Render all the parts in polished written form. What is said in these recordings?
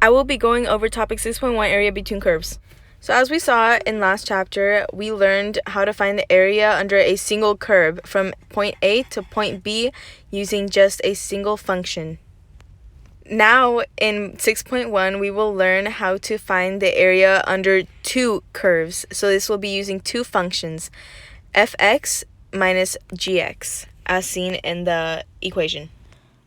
I will be going over topic 6.1, area between curves. So as we saw in last chapter, we learned how to find the area under a single curve from point A to point B using just a single function. Now in 6.1, we will learn how to find the area under two curves. So this will be using two functions, fx minus gx, as seen in the equation.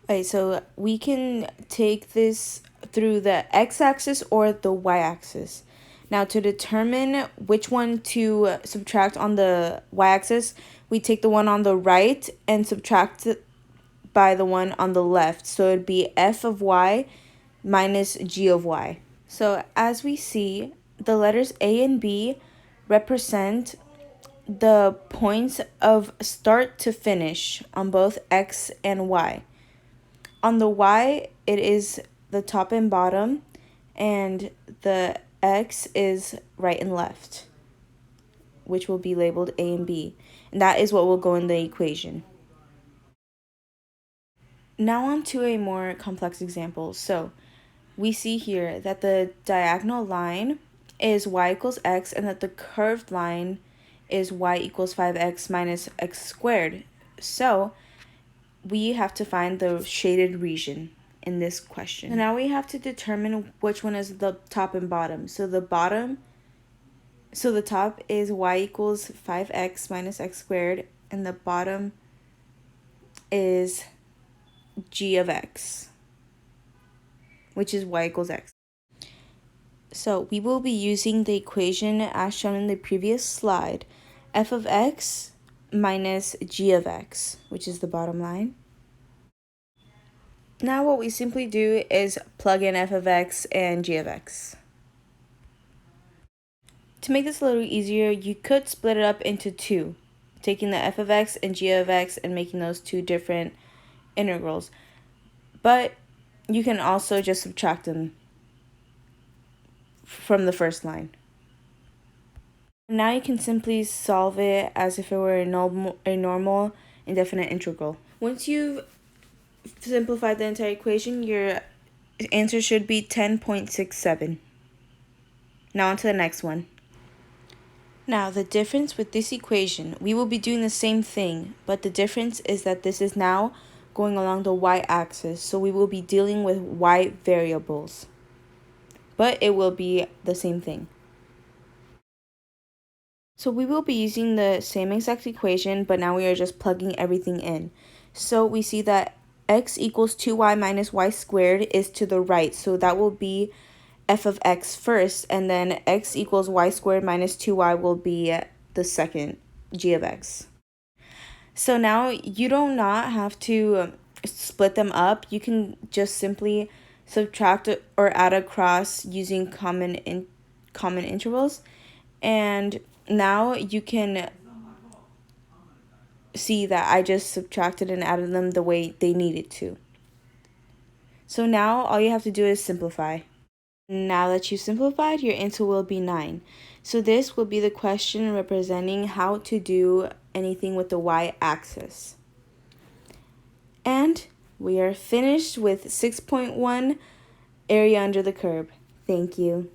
Okay, so we can take this through the x-axis or the y-axis. Now, to determine which one to subtract on the y-axis, we take the one on the right and subtract it by the one on the left. So it'd be f of y minus g of y. So as we see, the letters A and B represent the points of start to finish on both x and y. On the y, it is the top and bottom, and the x is right and left, which will be labeled A and B. And that is what will go in the equation. Now on to a more complex example. So we see here that the diagonal line is y equals x, and that the curved line is y equals 5x minus x squared. So we have to find the shaded region in this question. And now we have to determine which one is the top and bottom. So the top is y equals 5x minus x squared, and the bottom is g of x, which is y equals x. So we will be using the equation as shown in the previous slide, f of x minus g of x, which is the bottom line. Now what we simply do is plug in f of x and g of x. To make this a little easier, you could split it up into two, taking the f of x and g of x and making those two different integrals. But you can also just subtract them from the first line. Now you can simply solve it as if it were a normal indefinite integral. Once you've simplified the entire equation, your answer should be 10.67. Now on to the next one. Now the difference with this equation, we will be doing the same thing, but the difference is that this is now going along the y-axis, so we will be dealing with y variables. But it will be the same thing. So we will be using the same exact equation, but now we are just plugging everything in. So we see that x equals 2y minus y squared is to the right, so that will be f of x first, and then x equals y squared minus 2y will be the second, g of x. So now you do not have to split them up. You can just simply subtract or add across using common intervals, and now you can see that I just subtracted and added them the way they needed to. So now all you have to do is simplify. Now that you've simplified, your answer will be 9. So this will be the question representing how to do anything with the y-axis. And we are finished with 6.1, area under the curve. Thank you.